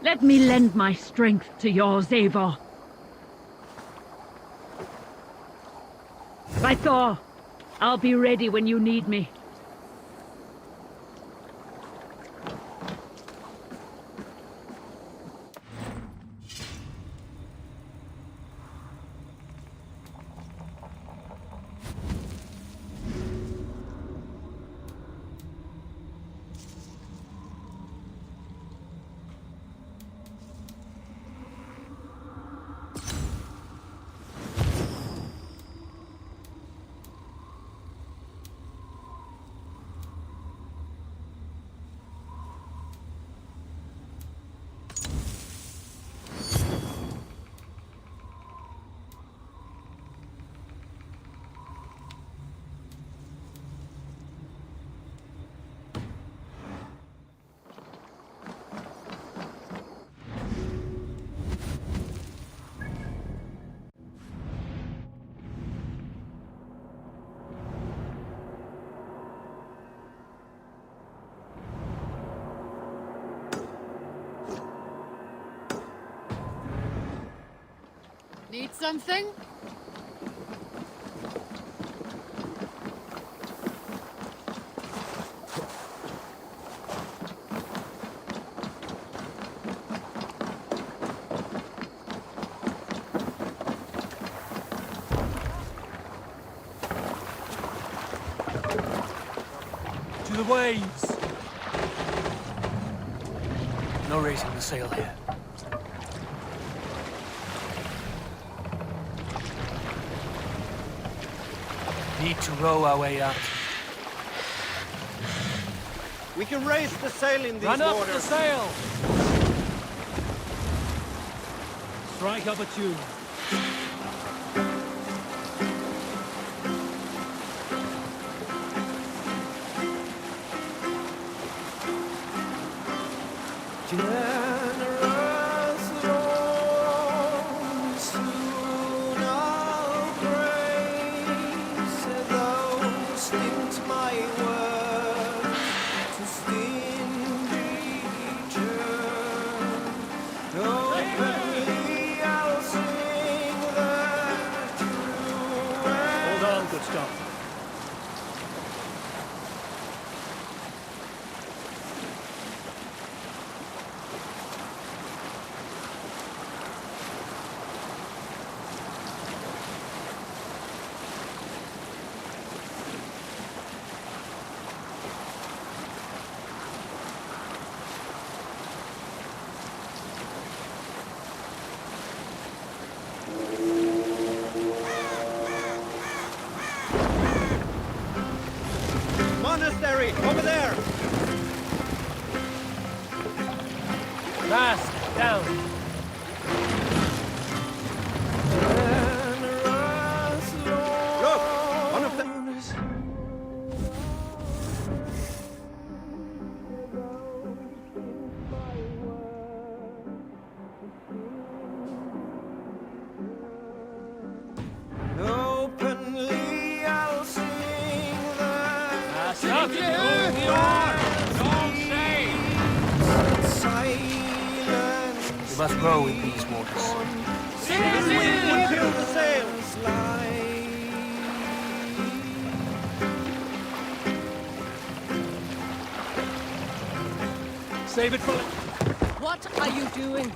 Let me lend my strength to yours, Eivor. By Thor, I'll be ready when you need me. Need something? To the waves! No raising the sail here. Need to row our way out. We can raise the sail in these Run up waters. the sail! Strike up a tune. Good stuff. Monastery, over there! Mask down! Look! One of them... Openly I'll sing the... Stop it! Move your arms! Don't say! We must row in these waters. We fill the sails! Save it for... What are you doing?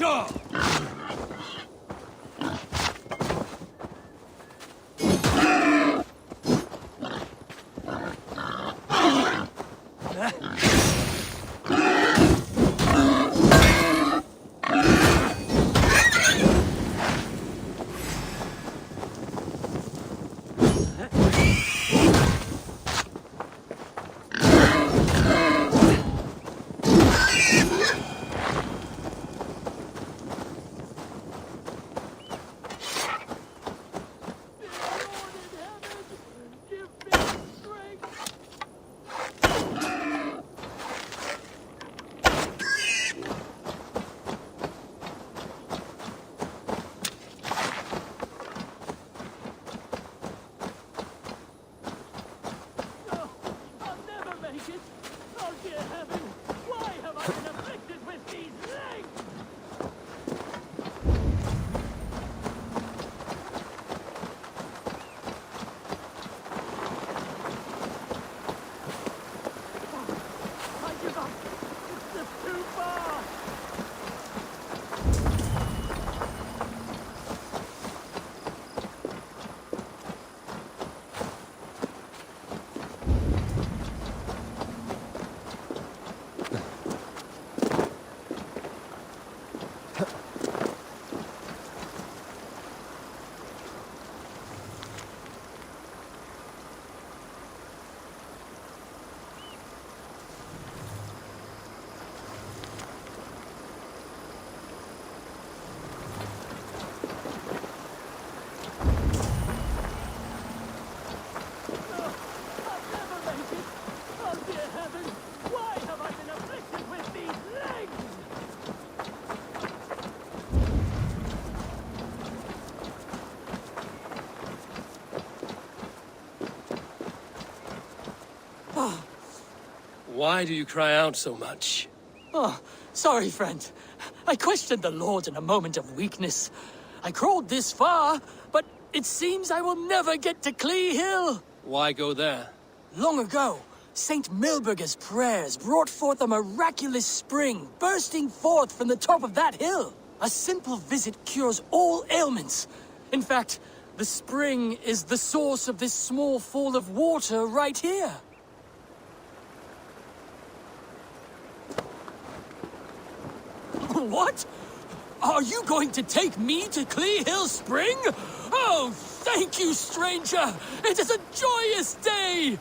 Sure. Why do you cry out so much? Oh, sorry, friend. I questioned the Lord in a moment of weakness. I crawled this far, but it seems I will never get to Clee Hill. Why go there? Long ago, Saint Milburger's prayers brought forth a miraculous spring bursting forth from the top of that hill. A simple visit cures all ailments. In fact, the spring is the source of this small fall of water right here. What? Are you going to take me to Clee Hill Spring? Oh, thank you, stranger! It is a joyous day!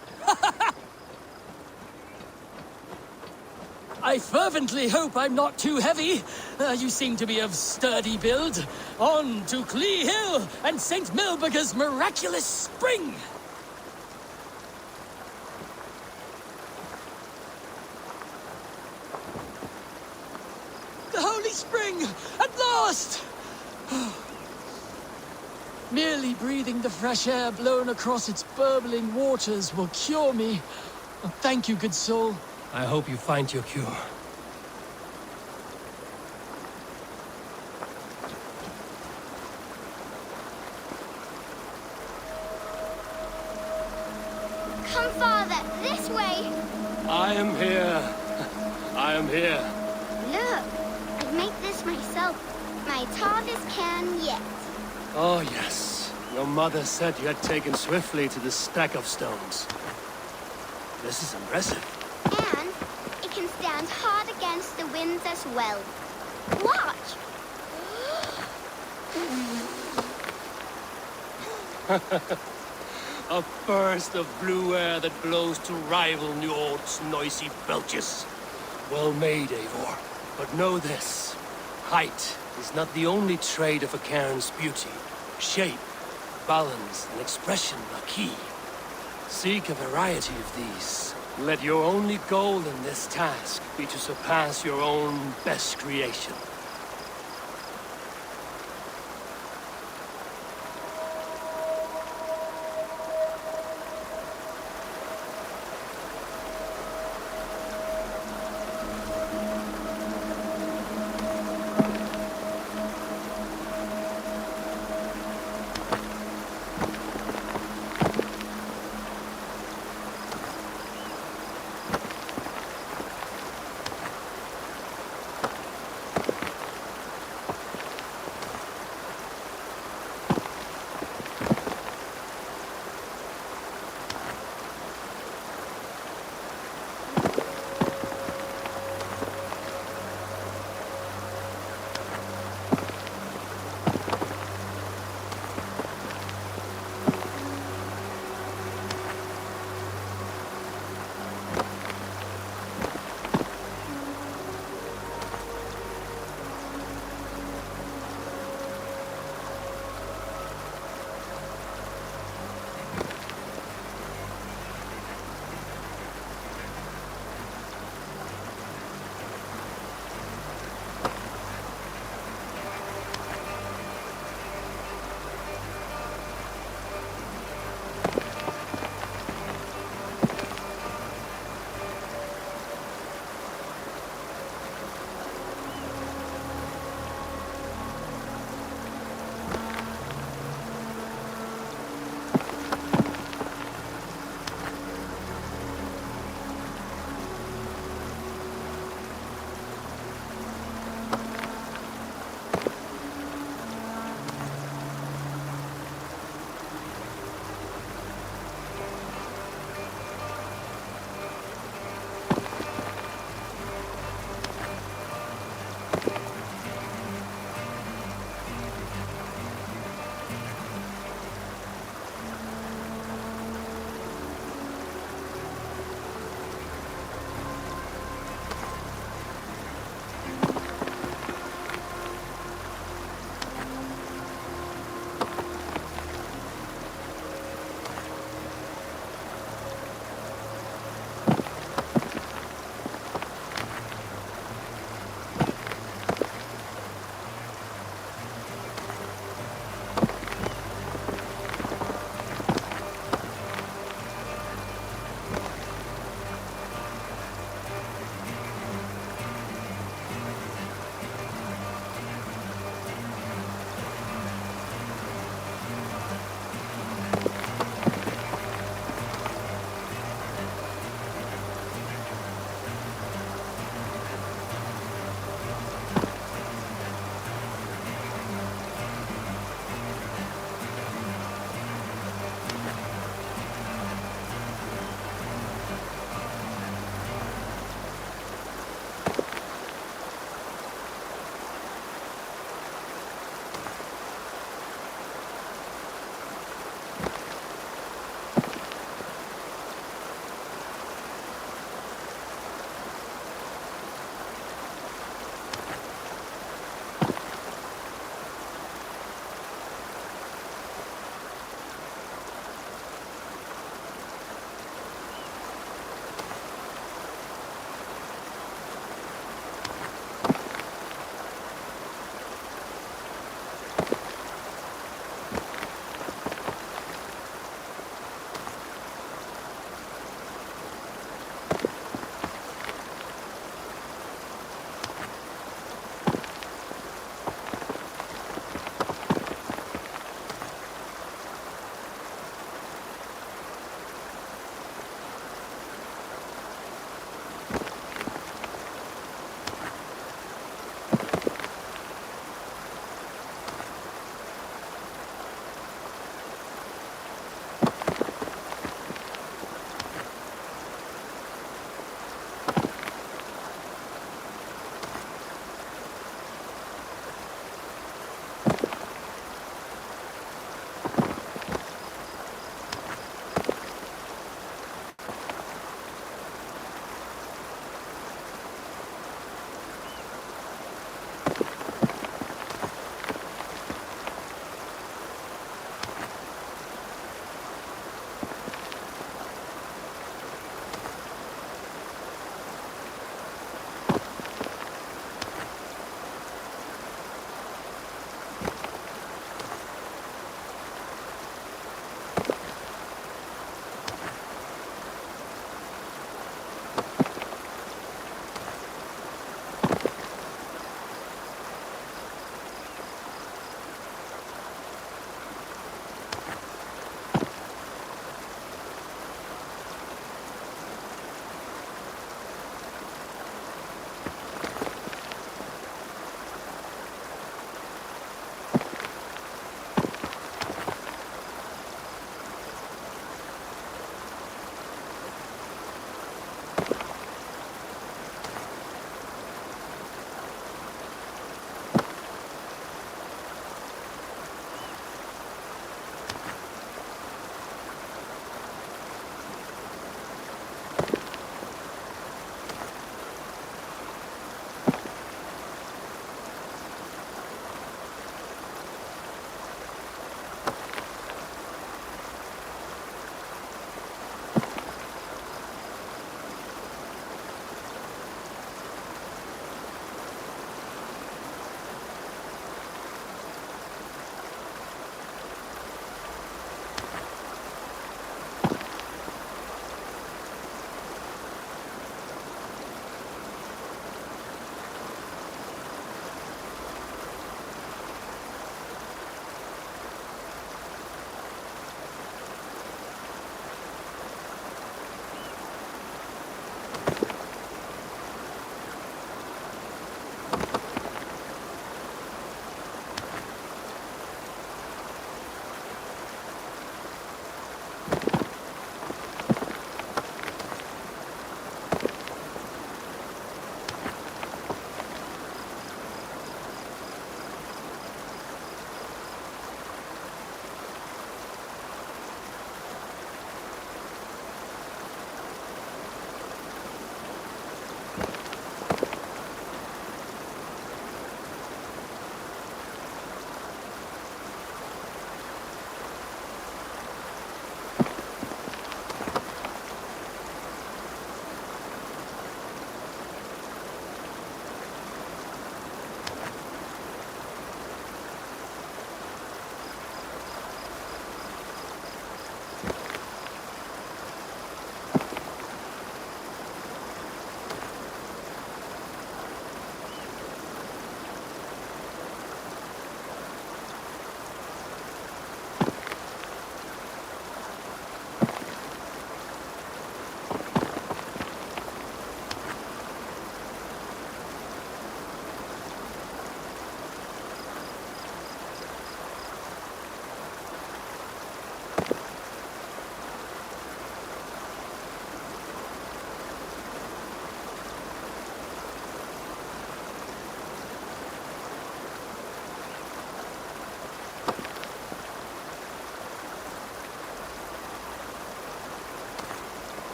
I fervently hope I'm not too heavy. You seem to be of sturdy build. On to Clee Hill and St. Milburger's miraculous spring! The Holy Spring! At last! Merely breathing the fresh air blown across its burbling waters will cure me. Oh, thank you, good soul. I hope you find your cure. Come, Father, this way! I am here. I am here. Look, I've made this myself. My hardest can yet. Oh, yes. Your mother said you had taken swiftly to the stack of stones. This is impressive. And it can stand hard against the winds as well. Watch! A burst of blue air that blows to rival New York's noisy belches. Well made, Eivor. But know this. Height is not the only trait of a cairn's beauty. Shape, balance, and expression are key. Seek a variety of these. Let your only goal in this task be to surpass your own best creation.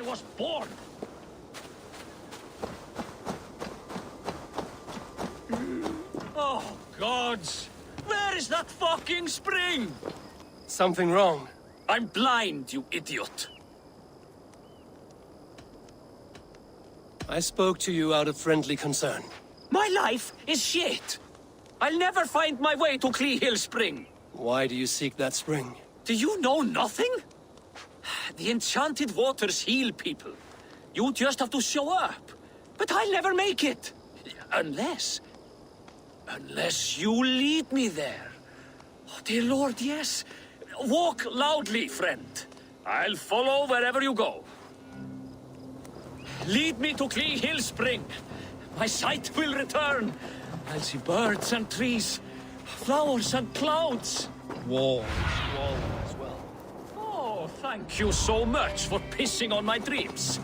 was born. Oh, gods! Where is that fucking spring? Something wrong. I'm blind, you idiot. I spoke to you out of friendly concern. My life is shit. I'll never find my way to Clee Hill Spring. Why do you seek that spring? Do you know nothing? The enchanted waters heal people. You just have to show up. But I'll never make it. Unless you lead me there. Oh, dear Lord, yes. Walk loudly, friend. I'll follow wherever you go. Lead me to Clee Hill Spring. My sight will return. I'll see birds and trees, flowers and clouds. Walls as well. Oh, thank you so much for pissing on my dreams.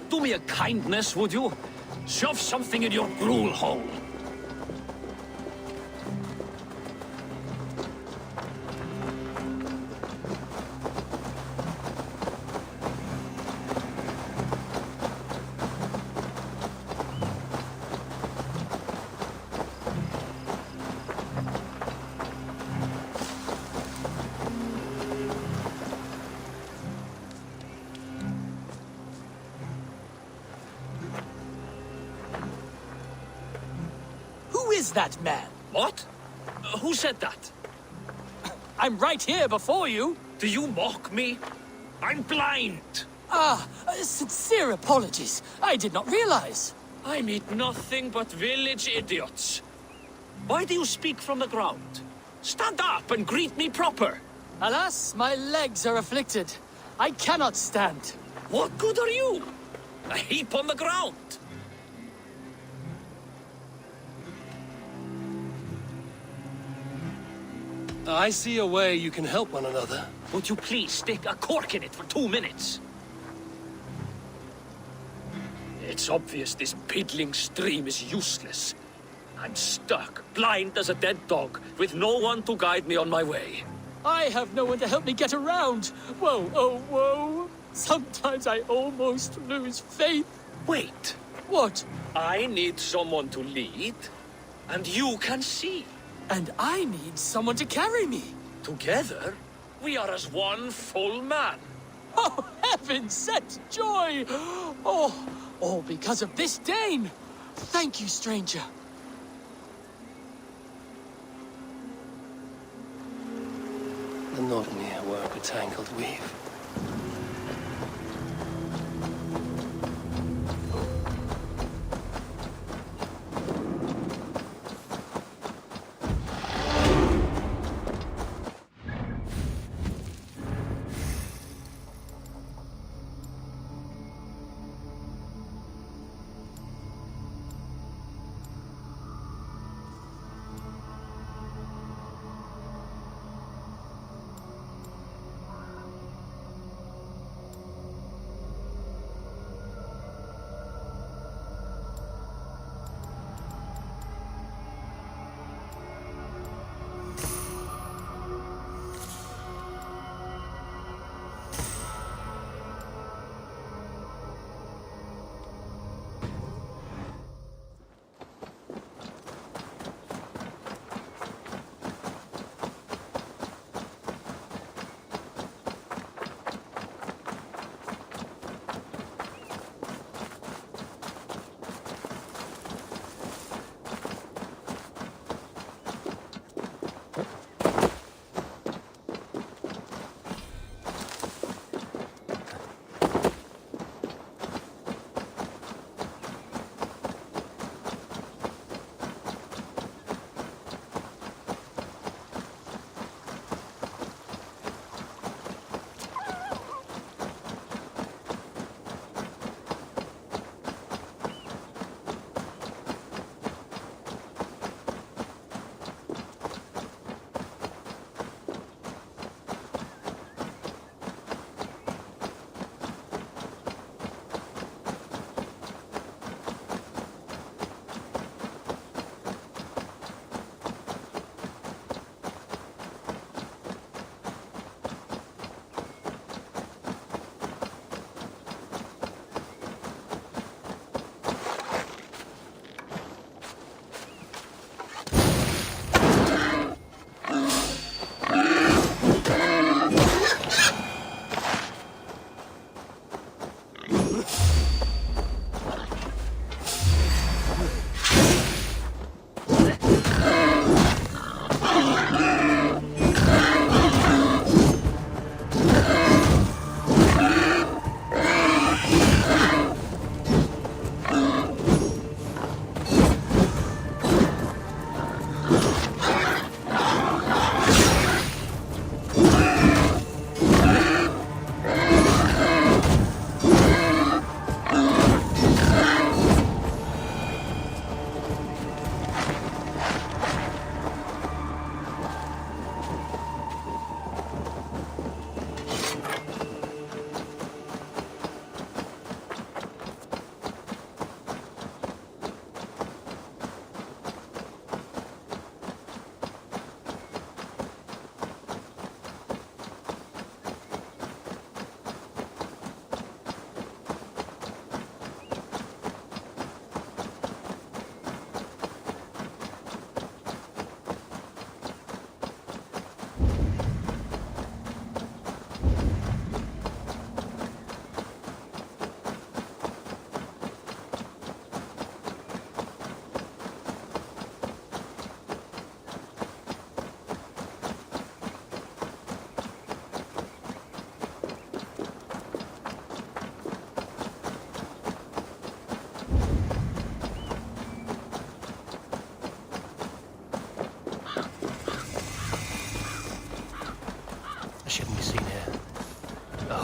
Do me a kindness, would you? Shove something in your gruel hole. Who is that man? What? Who said that? I'm right here before you. Do you mock me? I'm blind. Sincere apologies. I did not realize. I meet nothing but village idiots. Why do you speak from the ground? Stand up and greet me proper. Alas, my legs are afflicted. I cannot stand. What good are you? A heap on the ground. I see a way you can help one another. Would you please stick a cork in it for 2 minutes? It's obvious this piddling stream is useless. I'm stuck, blind as a dead dog, with no one to guide me on my way. I have no one to help me get around. Whoa, oh, whoa. Sometimes I almost lose faith. Wait, What? I need someone to lead, and you can see. And I need someone to carry me. Together, we are as one full man. Oh, heaven sent joy! Oh, all because of this Dane. Thank you, stranger. The not mere work a tangled weave.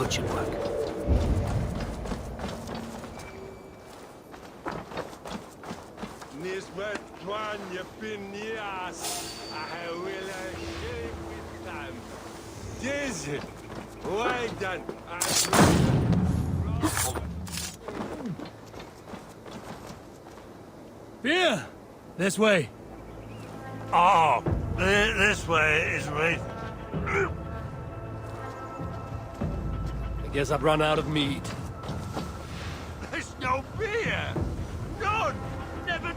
good should work. Nisbet Twanya Pinias, I will shake with them. Dizzy, why done? Here! This way. Oh, this way is right. I guess I've run out of meat. There's no beer! None! Never...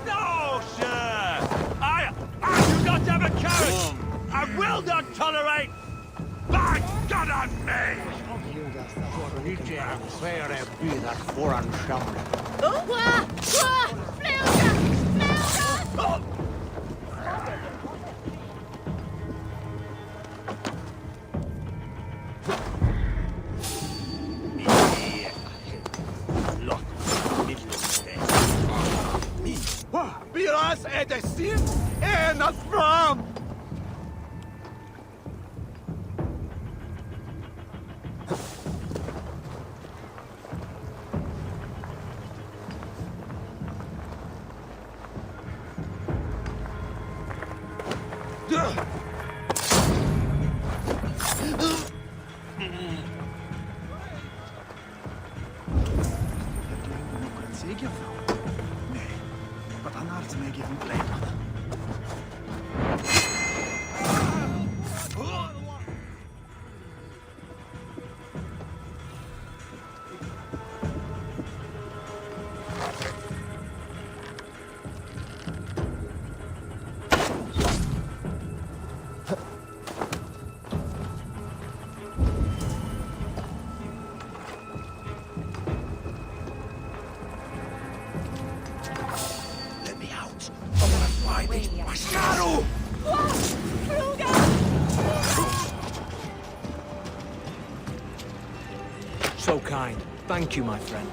No, sir! You got to have a carrot! I will not tolerate... By God on me! Biras är det sin ena fram! So kind. Thank you, my friend.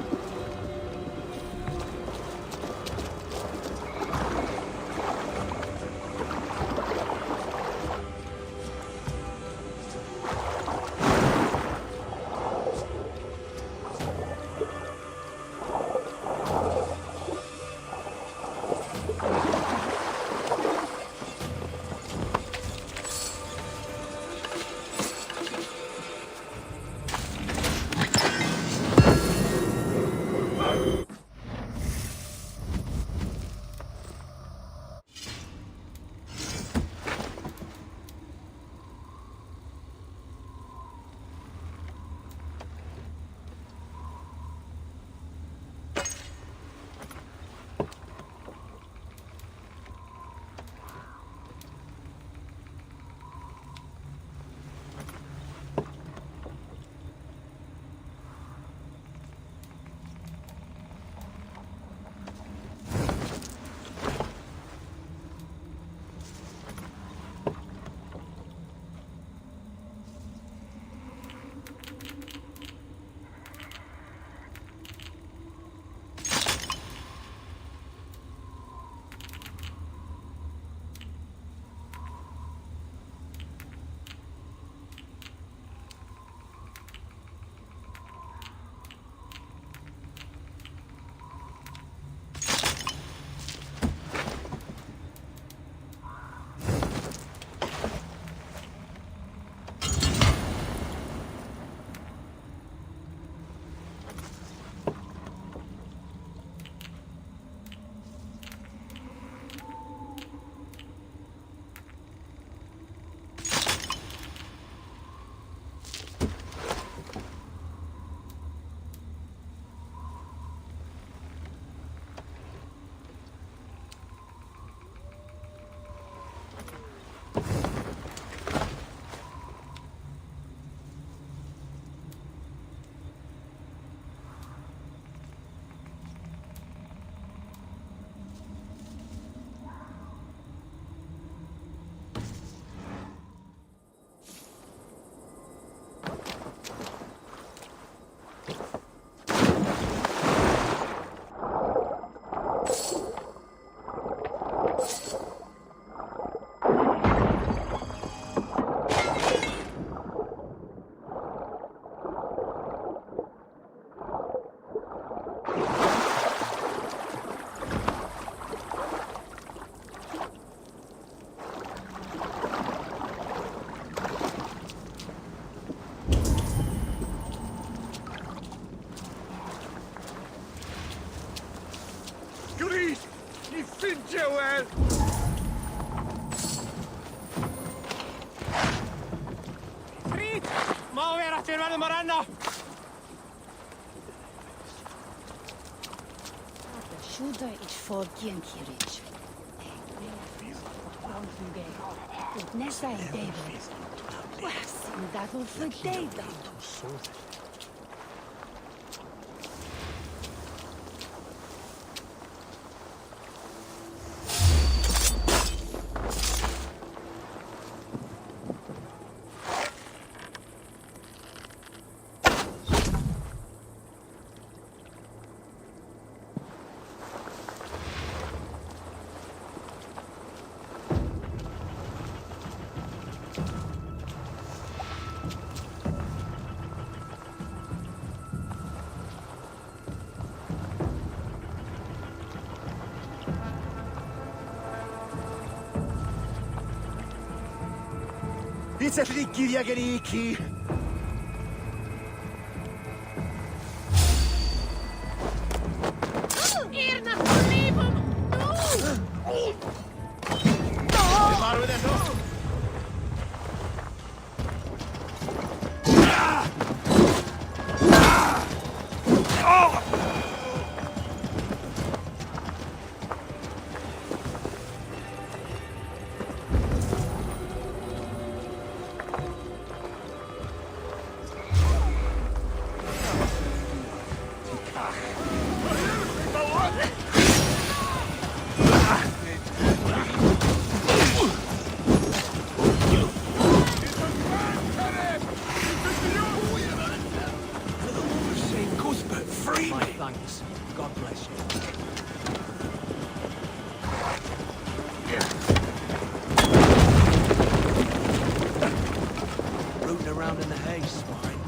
Värde Maranda! Shooter ich vor Kirch. Ut nessa ideia. Sim, dá com fudeida. Itse frikkiviageriki! Irna Polibum! My thanks. God bless you. Rooting around in the hay, swine.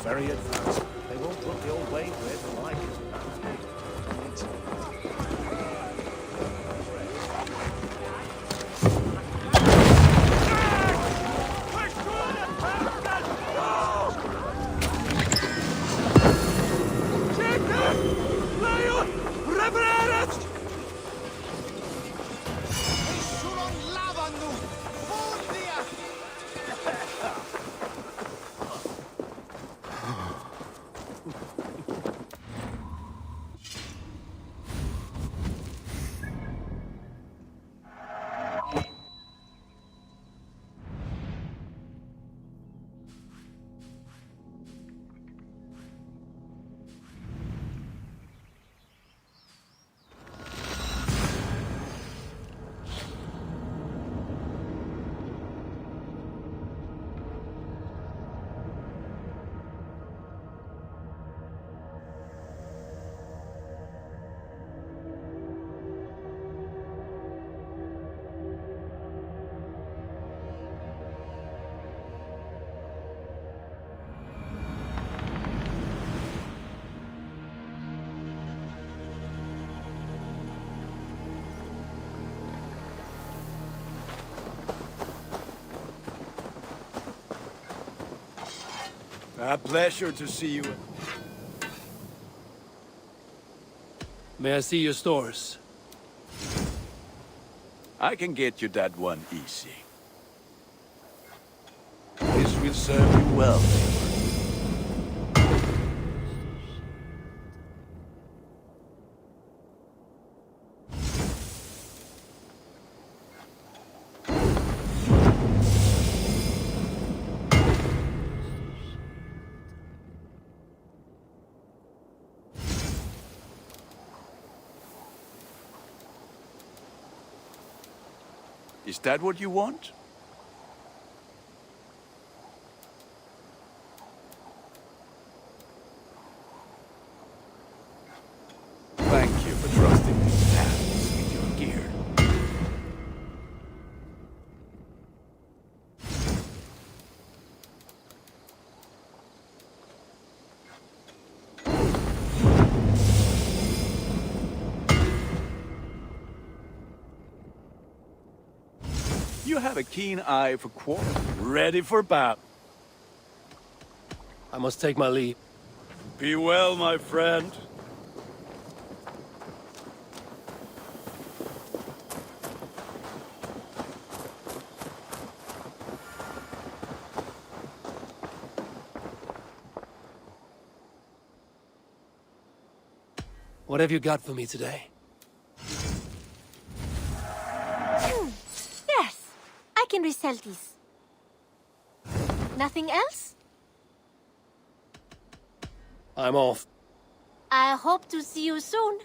Very advanced. They won't put the old way where the like is. A pleasure to see you. May I see your stores? I can get you that one easy. This will serve you well. Is that what you want? Thank you for trusting these hands. You have a keen eye for quarrel. Ready for battle. I must take my leave. Be well, my friend. What have you got for me today? Yes, I can resell this. Nothing else? I'm off. I hope to see you soon.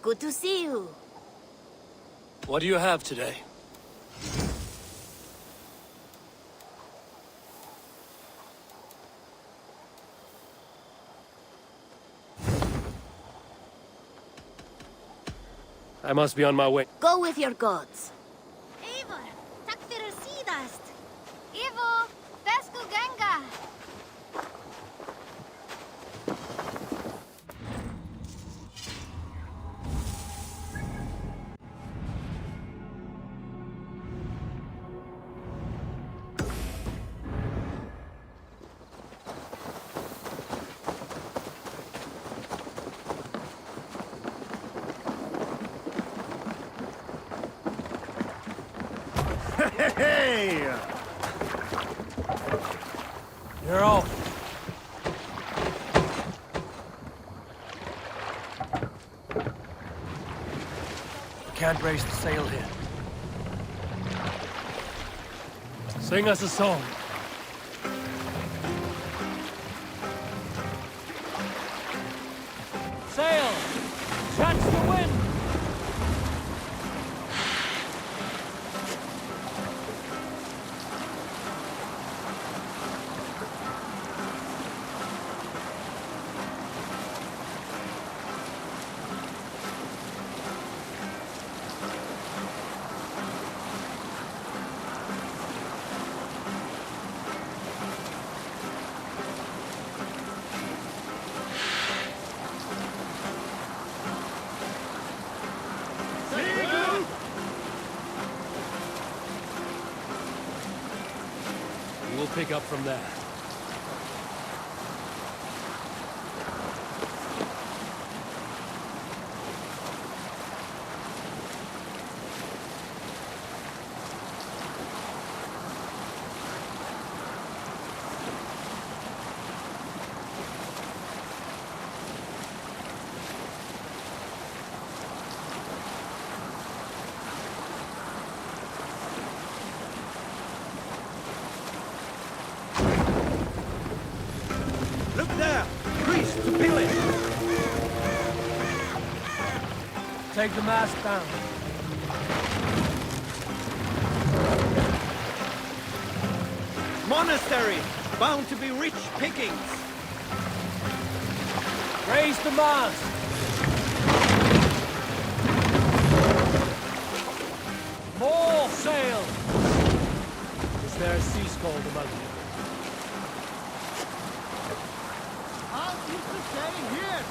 Good to see you. What do you have today? I must be on my way. Go with your gods. Eivor, takk fyrir síðast. Eivor, besku ganga. Hey! You're off. Can't raise the sail here. Sing us a song. Sail! Catch the wind! We'll pick up from there. Take the mast down. Monastery, bound to be rich pickings. Raise the mast. More sail. Is there a sea scold among you? I'll keep the stay here.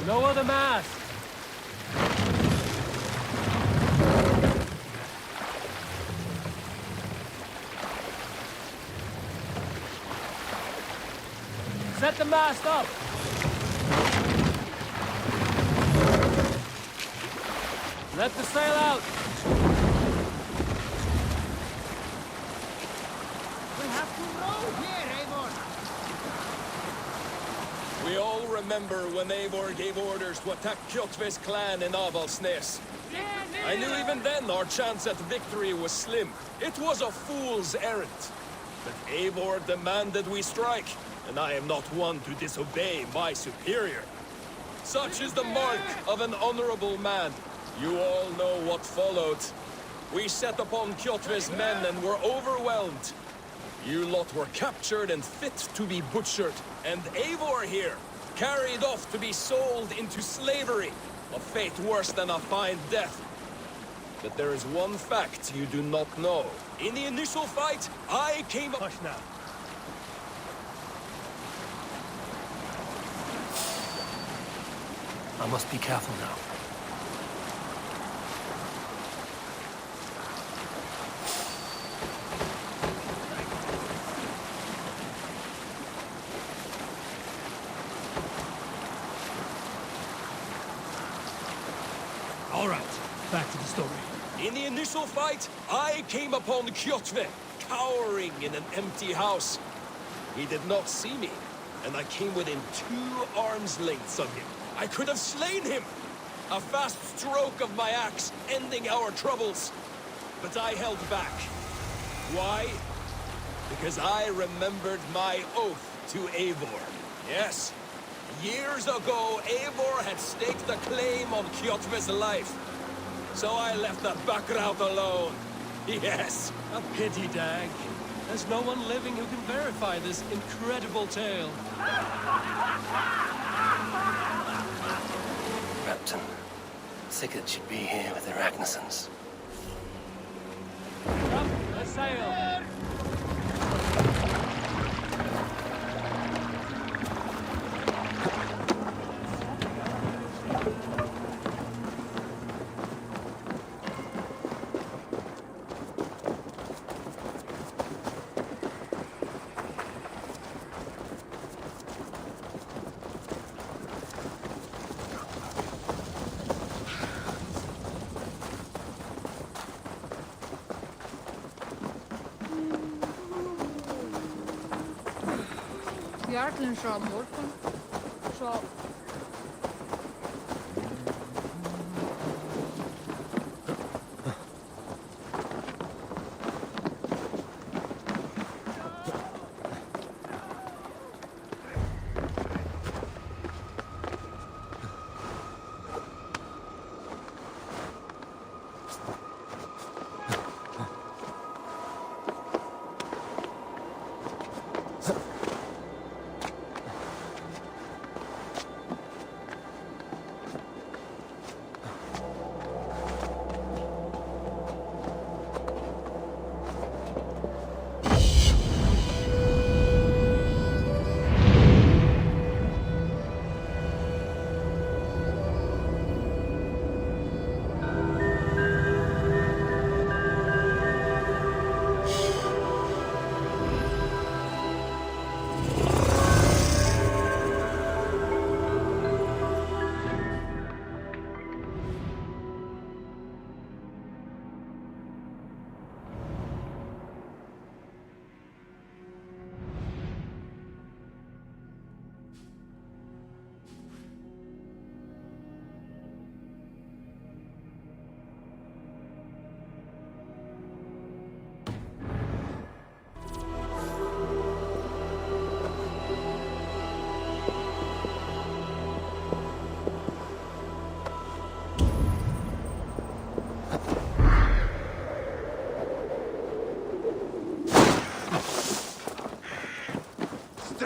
Lower the mast. Set the mast up. Let the sail out. We have to row here, Eivor. We all remember when Eivor gave orders to attack Kjotve's clan in Avaldsnes. I knew even then our chance at victory was slim. It was a fool's errand. But Eivor demanded we strike, and I am not one to disobey my superior. Such is the mark of an honorable man. You all know what followed. We set upon Kjotve's men and were overwhelmed. You lot were captured and fit to be butchered, and Eivor here, carried off to be sold into slavery, a fate worse than a fine death. But there is one fact you do not know. In the initial fight, I came up... Hush now. I must be careful now. All right, back to the story. In the initial fight, I came upon Kjotve, cowering in an empty house. He did not see me, and I came within 2 arms lengths of him. I could have slain him! A fast stroke of my axe, ending our troubles. But I held back. Why? Because I remembered my oath to Eivor. Yes, years ago, Eivor had staked a claim on Kjotve's life. So I left that backrout alone. Yes. A pity, Dag. There's no one living who can verify this incredible tale. Captain, Sigurd should be here with the Ragnarsons. Up the sail! Bjartlinn frá morgun. Svo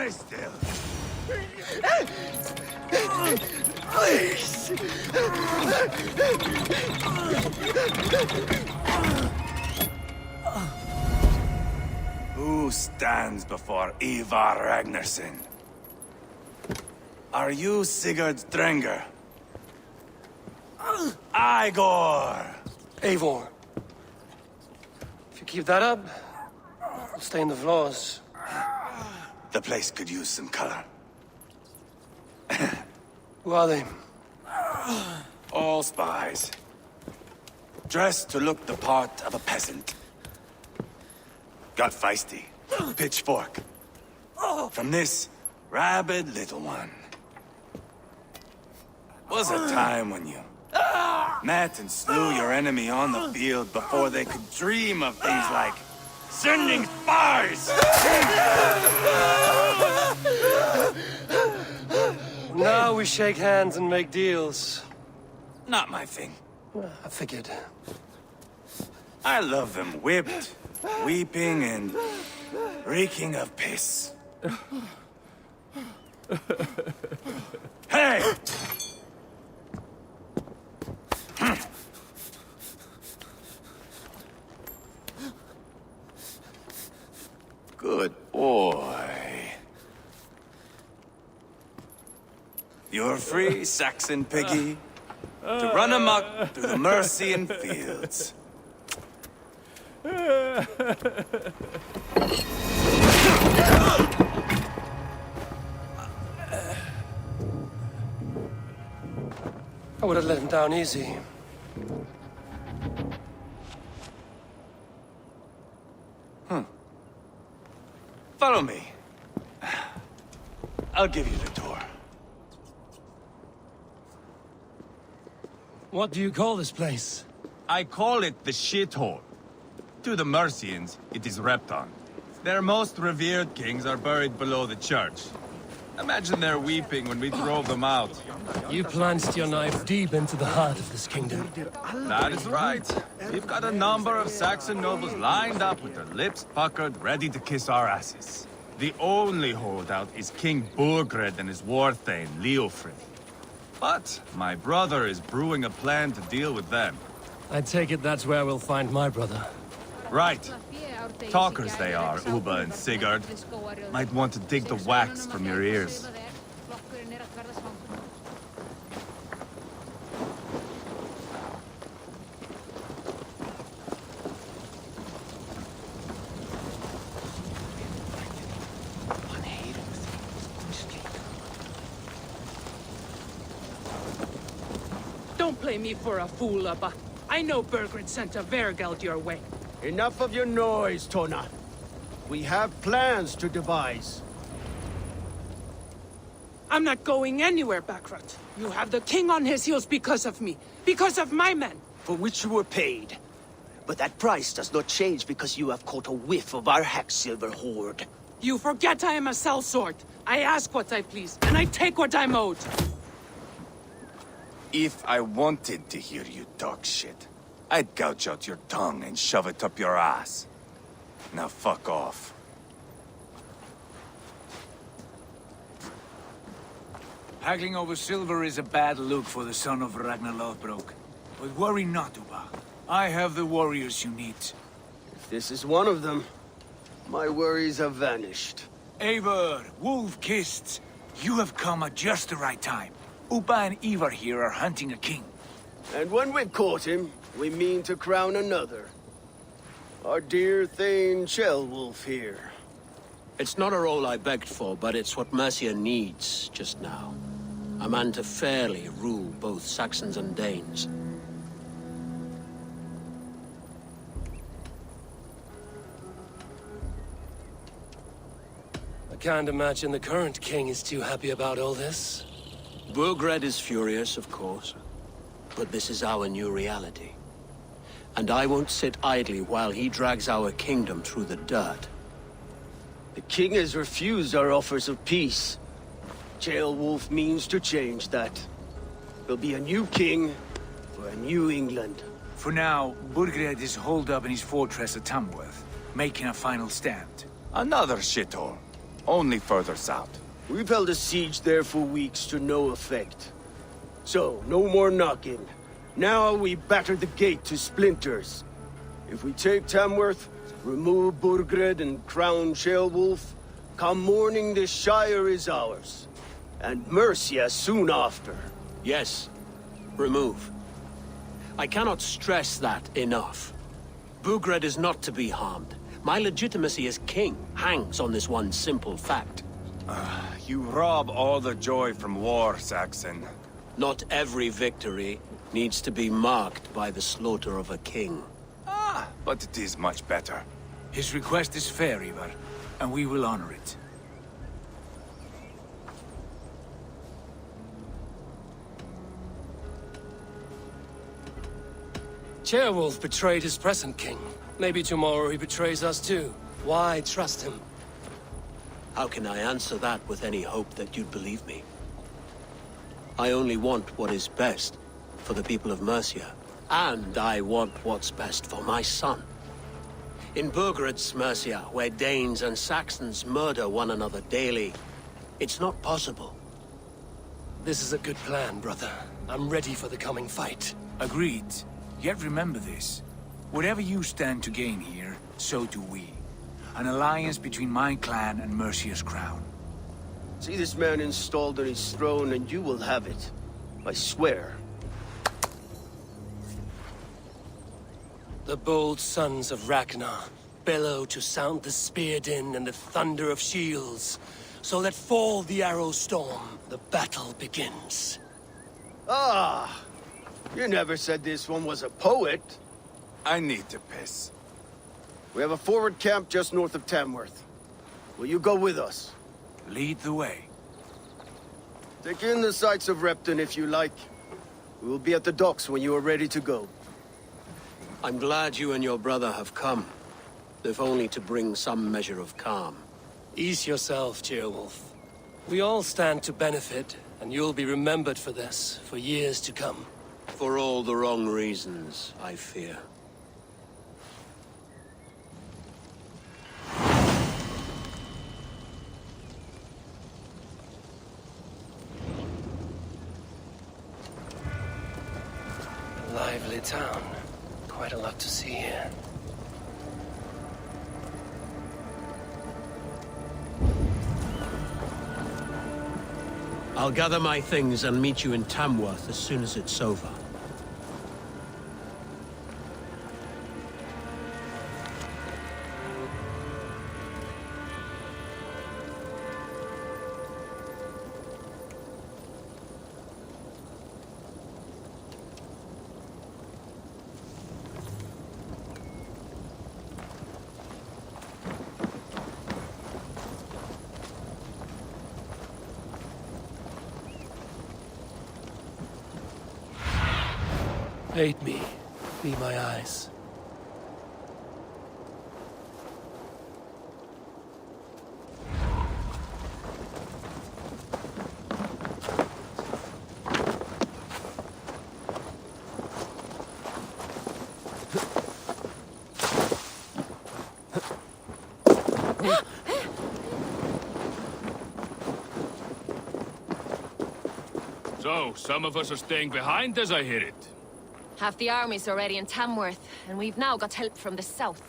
Lie still. Please! Who stands before Ivar Ragnarsson? Are you Sigurd Drenger? Igor! Eivor. If you keep that up, it'll stain the floors. The place could use some color. Who are they? All spies. Dressed to look the part of a peasant. Got feisty. Pitchfork. From this rabid little one. Was a time when you met and slew your enemy on the field before they could dream of things like sending spies! Now we shake hands and make deals. Not my thing. I figured. I love them whipped, weeping, and reeking of piss. Hey! Good boy. You're free, Saxon piggy, to run amok through the Mercian fields. I would have let him down easy. Follow me. I'll give you the tour. What do you call this place? I call it the shithole. To the Mercians, it is Repton. Their most revered kings are buried below the church. Imagine their weeping when we drove them out. You plunged your knife deep into the heart of this kingdom. That is right. We've got a number of Saxon nobles lined up with their lips puckered, ready to kiss our asses. The only holdout is King Burgred and his war thane, Leofrid. But my brother is brewing a plan to deal with them. I take it that's where we'll find my brother. Right. Talkers they are, Uba and Sigurd. Might want to dig the wax from your ears. Don't play me for a fool, Abba. I know Burgred sent a Vergeld your way. Enough of your noise, Tona. We have plans to devise. I'm not going anywhere, Backrot. You have the king on his heels because of me. Because of my men. For which you were paid. But that price does not change because you have caught a whiff of our Hacksilver hoard. You forget I am a sellsword. I ask what I please, and I take what I'm owed. If I wanted to hear you talk shit, I'd gouge out your tongue and shove it up your ass. Now fuck off. Haggling over silver is a bad look for the son of Ragnar Lothbrok. But worry not, Uba. I have the warriors you need. If this is one of them, my worries have vanished. Eivor, wolf-kissed, you have come at just the right time. Uba and Ivar here are hunting a king. And when we've caught him, we mean to crown another. Our dear Thane Ceolwulf here. It's not a role I begged for, but it's what Mercia needs just now. A man to fairly rule both Saxons and Danes. I can't imagine the current king is too happy about all this. Burgred is furious, of course. But this is our new reality. And I won't sit idly while he drags our kingdom through the dirt. The king has refused our offers of peace. Ceolwulf means to change that. There'll be a new king for a new England. For now, Burgred is holed up in his fortress at Tamworth, making a final stand. Another shithole. only further south. We've held a siege there for weeks to no effect. So, no more knocking. Now we batter the gate to splinters. If we take Tamworth, remove Burgred and crown Ceolwulf, come morning the Shire is ours. And Mercia soon after. Yes, remove. I cannot stress that enough. Burgred is not to be harmed. My legitimacy as king hangs on this one simple fact. You rob all the joy from war, Saxon. Not every victory needs to be marked by the slaughter of a king. But it is much better. His request is fair, Ivar, and we will honor it. Ceolwulf betrayed his present king. Maybe tomorrow he betrays us too. Why trust him? How can I answer that with any hope that you'd believe me? I only want what is best for the people of Mercia. And I want what's best for my son. In Burgred's Mercia, where Danes and Saxons murder one another daily, it's not possible. This is a good plan, brother. I'm ready for the coming fight. Agreed. Yet remember this. Whatever you stand to gain here, so do we. An alliance between my clan and Mercia's crown. See this man installed on his throne and you will have it. I swear. The bold sons of Ragnar bellow to sound the spear din and the thunder of shields, so let fall the arrow storm. The battle begins. Ah! You never said this one was a poet. I need to piss. We have a forward camp just north of Tamworth. Will you go with us? Lead the way. Take in the sights of Repton if you like. We will be at the docks when you are ready to go. I'm glad you and your brother have come, if only to bring some measure of calm. Ease yourself, Ceolwulf. We all stand to benefit, and you'll be remembered for this, for years to come. For all the wrong reasons, I fear. Lively town. Quite a lot to see here. I'll gather my things and meet you in Tamworth as soon as it's over. Aid me. Be my eyes. So, some of us are staying behind as I hear it. Half the army's already in Tamworth, and we've now got help from the south.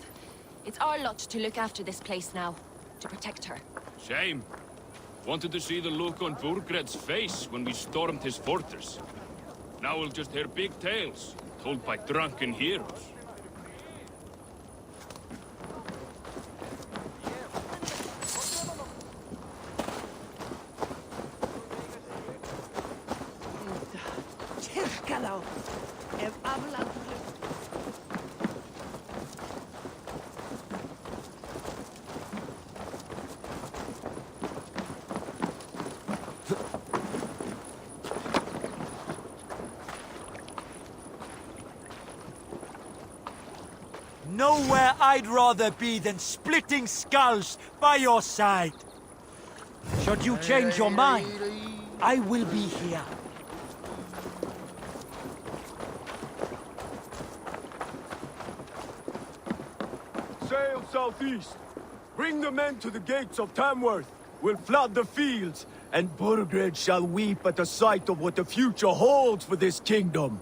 It's our lot to look after this place now, to protect her. Shame. Wanted to see the look on Burgred's face when we stormed his fortress. Now we'll just hear big tales, told by drunken heroes. Nowhere I'd rather be than splitting skulls by your side. Should you change your mind, I will be here. Sail southeast. Bring the men to the gates of Tamworth. will flood the fields, and Burgred shall weep at the sight of what the future holds for this kingdom.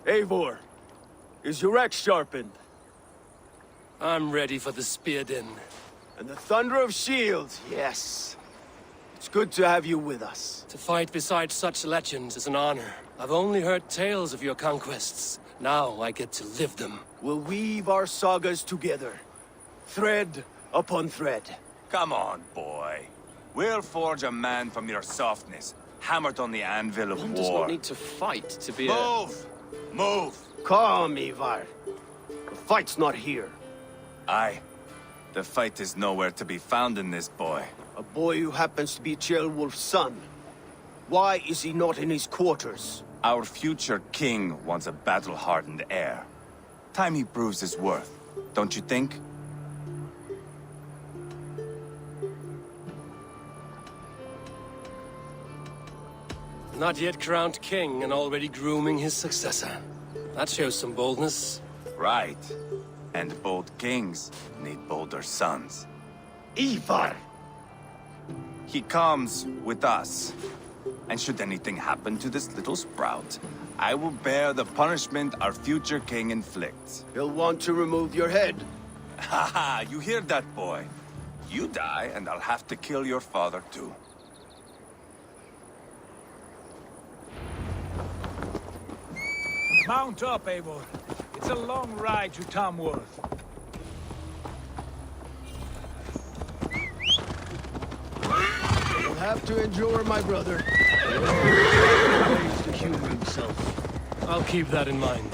Eivor, is your axe sharpened? I'm ready for the spear din. And the thunder of shields, yes. It's good to have you with us. To fight beside such legends is an honor. I've only heard tales of your conquests. Now I get to live them. We'll weave our sagas together, thread upon thread. Come on, boy. We'll forge a man from your softness, hammered on the anvil of One war. does not need to fight to be Move! Move! Calm, Ivar. The fight's not here. Aye. The fight is nowhere to be found in this boy. A boy who happens to be Ceolwulf's son. Why is he not in his quarters? Our future king wants a battle-hardened heir. Time he proves his worth, don't you think? Not yet crowned king and already grooming his successor. That shows some boldness. Right. And bold kings need bolder sons. Ivar! He comes with us. And should anything happen to this little sprout, I will bear the punishment our future king inflicts. He'll want to remove your head. Haha, you hear that, boy? You die, and I'll have to kill your father, too. Mount up, Eivor. It's a long ride to Tamworth. You'll have to endure, my brother. Ways to humor himself. I'll keep that in mind.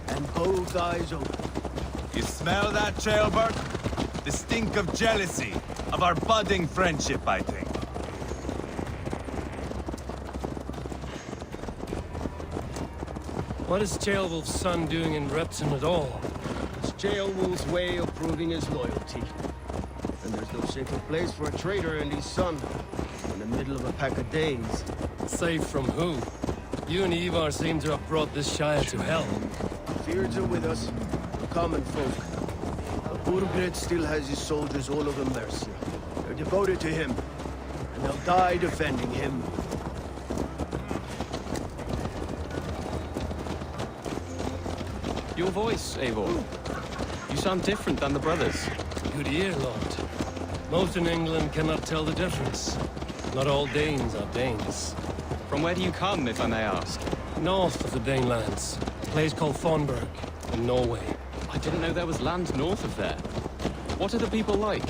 And both eyes open. You smell that, Ceolbert? The stink of jealousy, of our budding friendship, I think. What is Ceolwulf's son doing in Repton at all? It's Ceolwulf's way of proving his loyalty. And there's no safer place for a traitor and his son in the middle of a pack of Danes. Safe from who? You and Ivar seem to have brought this Shire to hell. Fears are with us, the common folk. But Burgred still has his soldiers all over Mercia. They're devoted to him, and they'll die defending him. Your voice, Eivor. You sound different than the brothers. Good ear, Lord. Most in England cannot tell the difference. Not all Danes are Danes. From where do you come, if I may ask? North of the Danelands. A place called Fonberg, in Norway. I didn't know there was land north of there. What are the people like?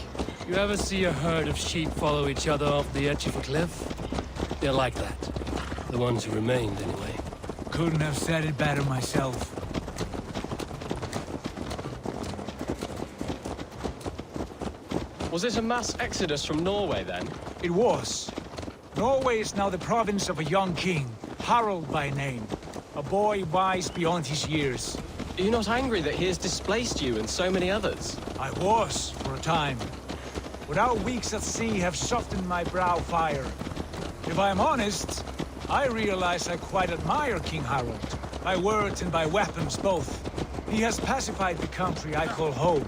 You ever see a herd of sheep follow each other off the edge of a cliff? They're like that. The ones who remained, anyway. Couldn't have said it better myself. Was it a mass exodus from Norway, then? It was. Norway is now the province of a young king, Harald by name. A boy wise beyond his years. Are you not angry that he has displaced you and so many others? I was, for a time. But our weeks at sea have softened my brow fire. If I am honest, I realize I quite admire King Harald. By words and by weapons both. He has pacified the country I call home.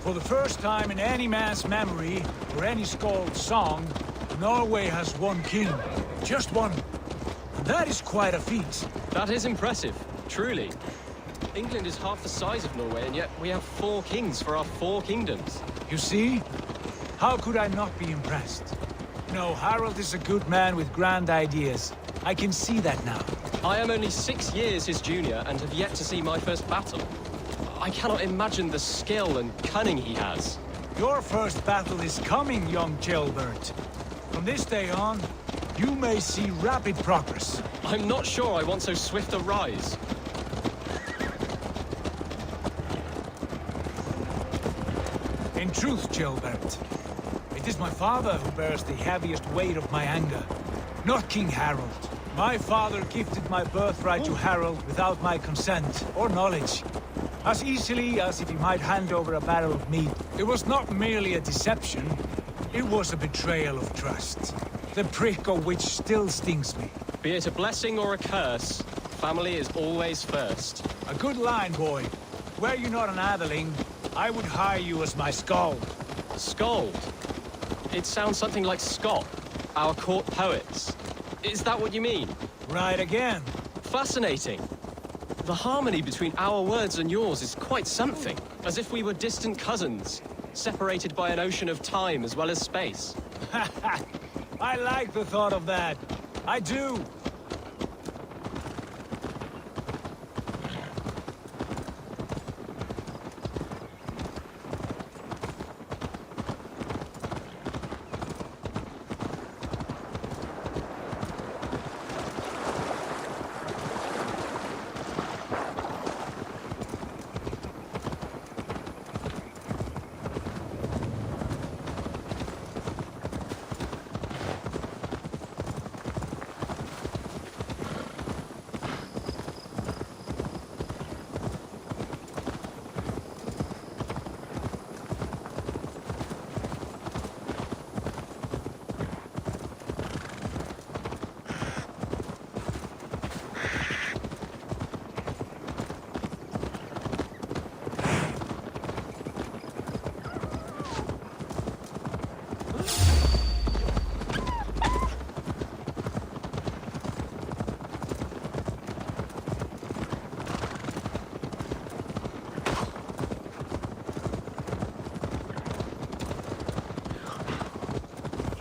For the first time in any man's memory, or any skald's song, Norway has one king. Just one. And that is quite a feat. That is impressive, truly. England is half the size of Norway, and yet we have 4 kings for our 4 kingdoms. You see? How could I not be impressed? No, Harald is a good man with grand ideas. I can see that now. I am only 6 years his junior and have yet to see my first battle. I cannot imagine the skill and cunning he has. Your first battle is coming, young Ceolbert. From this day on, you may see rapid progress. I'm not sure I want so swift a rise. In truth, Ceolbert, it is my father who bears the heaviest weight of my anger, not King Harald. My father gifted my birthright to Harald without my consent or knowledge. As easily as if he might hand over a barrel of meat. It was not merely a deception, it was a betrayal of trust. The prick of which still stings me. Be it a blessing or a curse, family is always first. A good line, boy. Were you not an atheling, I would hire you as my skald. Skald? It sounds something like Scott, our court poets. Is that what you mean? Right again. Fascinating. The harmony between our words and yours is quite something. As if we were distant cousins, separated by an ocean of time as well as space. I like the thought of that. I do.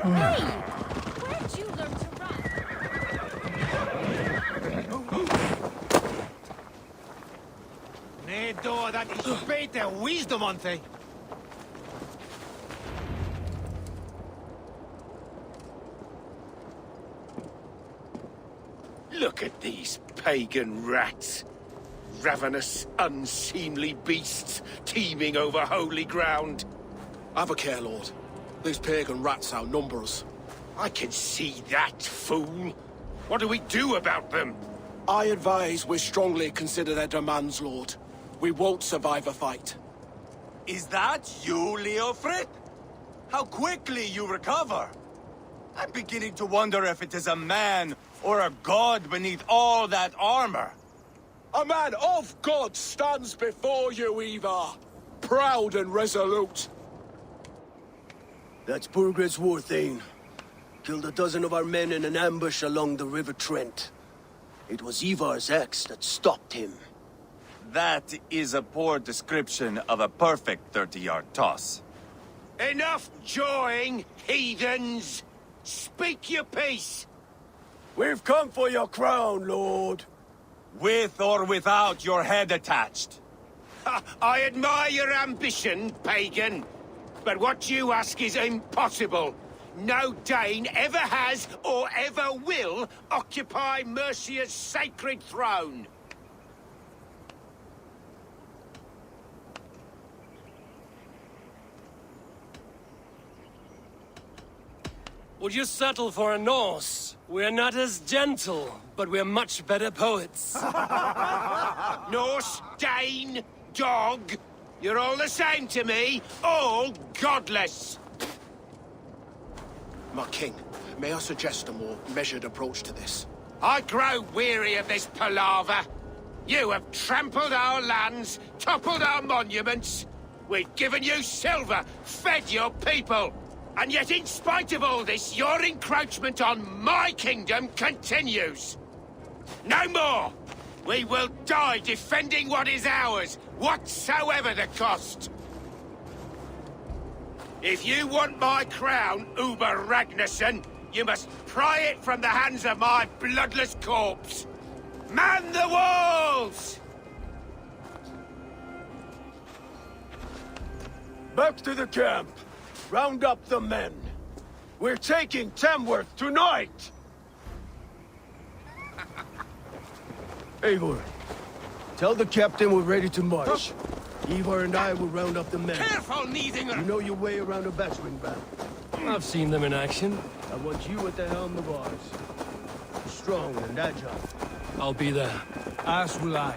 Hey! Where'd you learn to run? Nej då, dat is beter wisdom on thing. Look at these pagan rats. Ravenous, unseemly beasts teeming over holy ground. Have a care, Lord. These pagan rats outnumber us. I can see that, fool. What do we do about them? I advise we strongly consider their demands, Lord. We won't survive a fight. Is that you, Leofrid? How quickly you recover! I'm beginning to wonder if it is a man or a god beneath all that armor. A man of God stands before you, Ivar. Proud and resolute. That's Burgred's war thane. Killed a dozen of our men in an ambush along the River Trent. It was Ivar's axe that stopped him. That is a poor description of a perfect 30-yard toss. Enough jawing, heathens! Speak your piece! We've come for your crown, Lord. With or without your head attached. I admire your ambition, pagan. But what you ask is impossible. No Dane ever has or ever will occupy Mercia's sacred throne. Would you settle for a Norse? We're not as gentle, but we're much better poets. Norse, Dane, dog. You're all the same to me. All godless. My king, may I suggest a more measured approach to this? I grow weary of this palaver. You have trampled our lands, toppled our monuments. We've given you silver, fed your people. And yet, in spite of all this, your encroachment on my kingdom continues. No more! We will die defending what is ours, whatsoever the cost. If you want my crown, Uber Ragnarsson, you must pry it from the hands of my bloodless corpse. Man the walls! Back to the camp. Round up the men. We're taking Tamworth tonight! Eivor, tell the captain we're ready to march. Ivar and I will round up the men. Careful, Neithinger! You know your way around a battering ram. I've seen them in action. I want you at the helm of ours. Strong and agile. I'll be there. As will I.